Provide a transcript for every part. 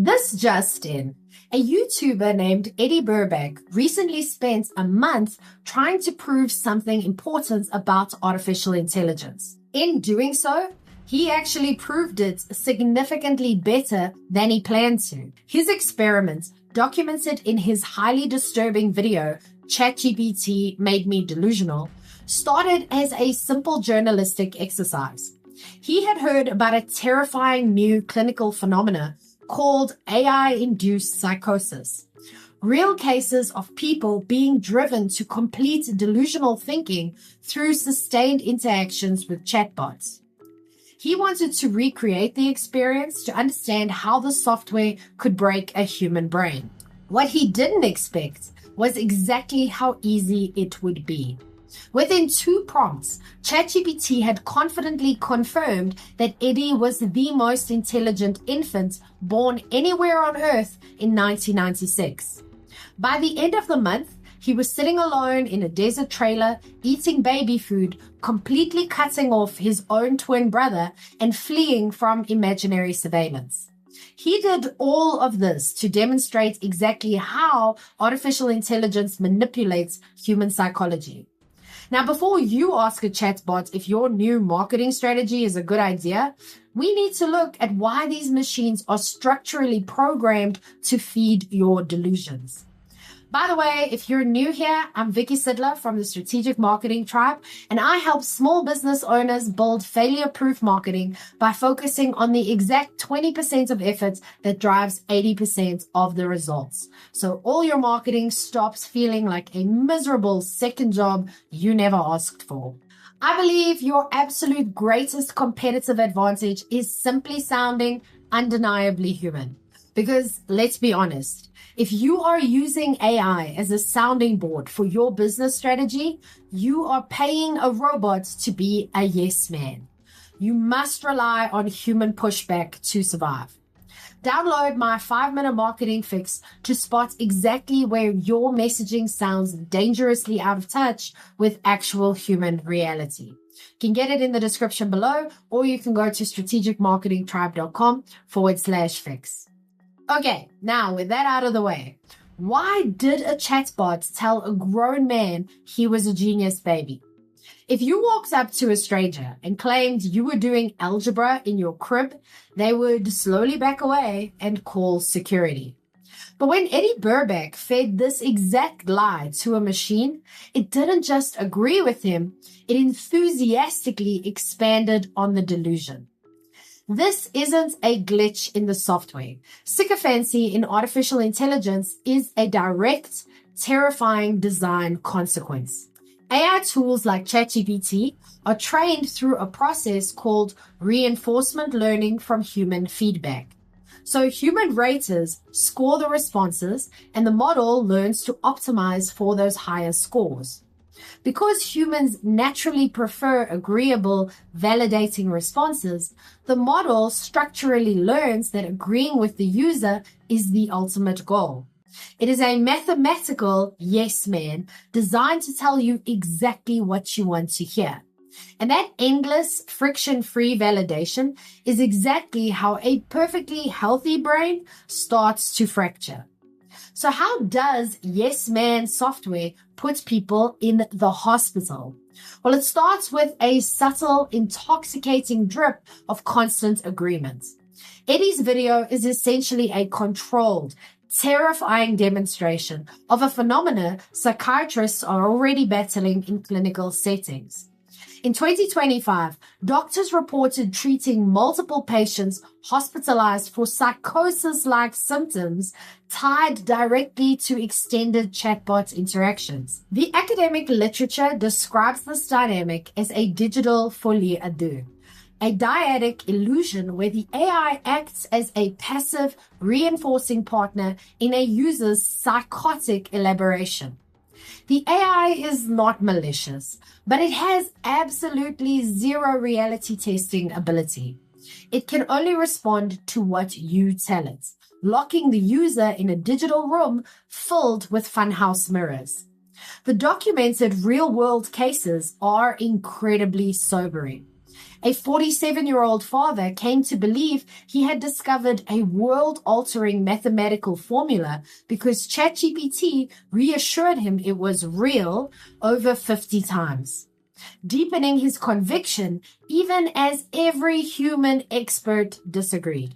This just in. A YouTuber named Eddie Burback recently spent a month trying to prove something important about artificial intelligence. In doing so, he actually proved it significantly better than he planned to. His experiment, documented in his highly disturbing video, ChatGPT Made Me Delusional, started as a simple journalistic exercise. He had heard about a terrifying new clinical phenomena called AI-induced psychosis. Real cases of people being driven to complete delusional thinking through sustained interactions with chatbots. He wanted to recreate the experience to understand how the software could break a human brain. What he didn't expect was exactly how easy it would be. Within 2 prompts, ChatGPT had confidently confirmed that Eddie was the most intelligent infant born anywhere on Earth in 1996. By the end of the month, he was sitting alone in a desert trailer, eating baby food, completely cutting off his own twin brother and fleeing from imaginary surveillance. He did all of this to demonstrate exactly how artificial intelligence manipulates human psychology. Now, before you ask a chatbot if your new marketing strategy is a good idea, we need to look at why these machines are structurally programmed to feed your delusions. By the way, if you're new here, I'm Vicky Sidler from the Strategic Marketing Tribe, and I help small business owners build failure-proof marketing by focusing on the exact 20% of effort that drives 80% of the results. So all your marketing stops feeling like a miserable second job you never asked for. I believe your absolute greatest competitive advantage is simply sounding undeniably human. Because let's be honest, if you are using AI as a sounding board for your business strategy, you are paying a robot to be a yes man. You must rely on human pushback to survive. Download my 5-minute marketing fix to spot exactly where your messaging sounds dangerously out of touch with actual human reality. You can get it in the description below, or you can go to strategicmarketingtribe.com/fix. Okay, now with that out of the way, why did a chatbot tell a grown man he was a genius baby? If you walked up to a stranger and claimed you were doing algebra in your crib, they would slowly back away and call security. But when Eddie Burback fed this exact lie to a machine, it didn't just agree with him, it enthusiastically expanded on the delusion. This isn't a glitch in the software. Sycophancy in artificial intelligence is a direct, terrifying design consequence. AI tools like ChatGPT are trained through a process called reinforcement learning from human feedback. So human raters score the responses and the model learns to optimize for those higher scores. Because humans naturally prefer agreeable, validating responses, the model structurally learns that agreeing with the user is the ultimate goal. It is a mathematical yes man designed to tell you exactly what you want to hear. And that endless, friction-free validation is exactly how a perfectly healthy brain starts to fracture. So how does yes man software put people in the hospital? Well, it starts with a subtle, intoxicating drip of constant agreement. Eddie's video is essentially a controlled, terrifying demonstration of a phenomena psychiatrists are already battling in clinical settings. In 2025, doctors reported treating multiple patients hospitalized for psychosis-like symptoms tied directly to extended chatbot interactions. The academic literature describes this dynamic as a digital folie à deux, a dyadic illusion where the AI acts as a passive, reinforcing partner in a user's psychotic elaboration. The AI is not malicious, but it has absolutely zero reality testing ability. It can only respond to what you tell it, locking the user in a digital room filled with funhouse mirrors. The documented real-world cases are incredibly sobering. A 47-year-old father came to believe he had discovered a world-altering mathematical formula because ChatGPT reassured him it was real over 50 times, deepening his conviction even as every human expert disagreed.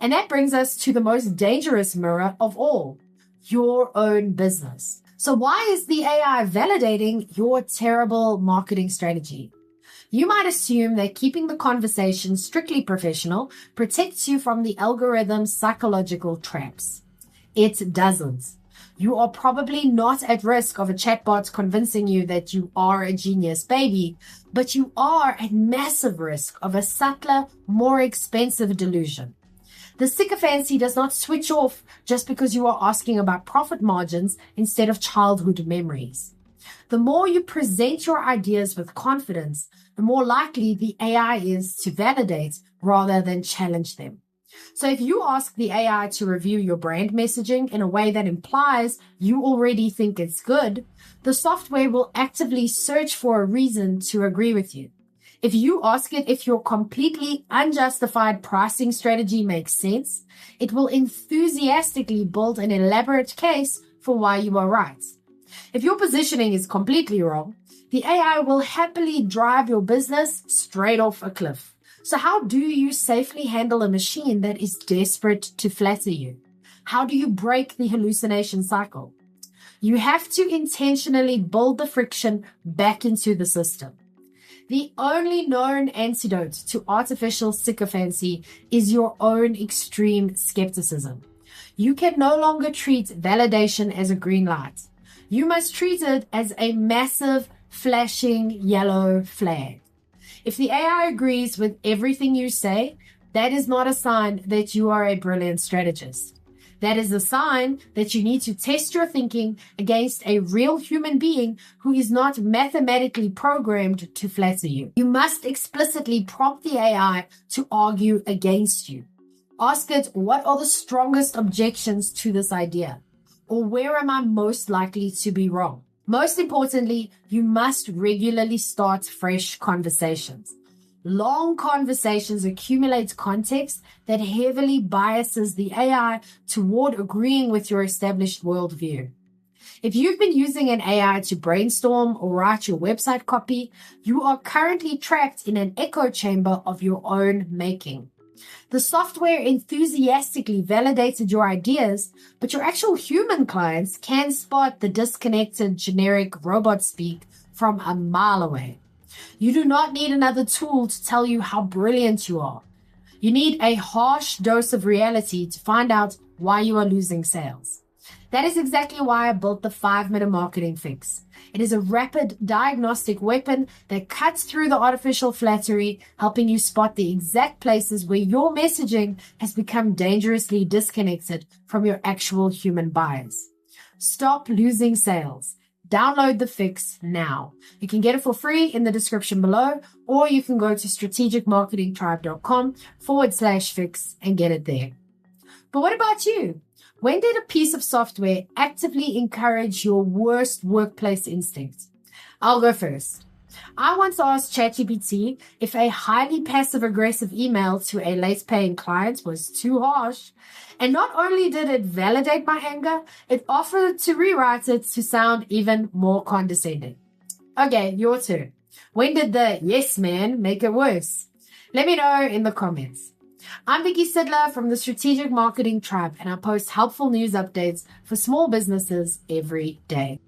And that brings us to the most dangerous mirror of all, your own business. So why is the AI validating your terrible marketing strategy? You might assume that keeping the conversation strictly professional protects you from the algorithm's psychological traps. It doesn't. You are probably not at risk of a chatbot convincing you that you are a genius baby, but you are at massive risk of a subtler, more expensive delusion. The sycophancy does not switch off just because you are asking about profit margins instead of childhood memories. The more you present your ideas with confidence, the more likely the AI is to validate rather than challenge them. So if you ask the AI to review your brand messaging in a way that implies you already think it's good, the software will actively search for a reason to agree with you. If you ask it if your completely unjustified pricing strategy makes sense, it will enthusiastically build an elaborate case for why you are right. If your positioning is completely wrong, the AI will happily drive your business straight off a cliff. So how do you safely handle a machine that is desperate to flatter you? How do you break the hallucination cycle? You have to intentionally build the friction back into the system. The only known antidote to artificial sycophancy is your own extreme skepticism. You can no longer treat validation as a green light. You must treat it as a massive, flashing yellow flag. If the AI agrees with everything you say, that is not a sign that you are a brilliant strategist. That is a sign that you need to test your thinking against a real human being who is not mathematically programmed to flatter you. You must explicitly prompt the AI to argue against you. Ask it, what are the strongest objections to this idea? Or where am I most likely to be wrong? Most importantly, you must regularly start fresh conversations. Long conversations accumulate context that heavily biases the AI toward agreeing with your established worldview. If you've been using an AI to brainstorm or write your website copy, you are currently trapped in an echo chamber of your own making. The software enthusiastically validated your ideas, but your actual human clients can spot the disconnected generic robot speak from a mile away. You do not need another tool to tell you how brilliant you are. You need a harsh dose of reality to find out why you are losing sales. That is exactly why I built the 5-minute marketing fix. It is a rapid diagnostic weapon that cuts through the artificial flattery, helping you spot the exact places where your messaging has become dangerously disconnected from your actual human buyers. Stop losing sales. Download the fix now. You can get it for free in the description below, or you can go to strategicmarketingtribe.com/fix and get it there. But what about you? When did a piece of software actively encourage your worst workplace instinct? I'll go first. I once asked ChatGPT if a highly passive-aggressive email to a late-paying client was too harsh. And not only did it validate my anger, it offered to rewrite it to sound even more condescending. Okay, your turn. When did the yes man make it worse? Let me know in the comments. I'm Vicky Sidler from the Strategic Marketing Tribe, and I post helpful news updates for small businesses every day.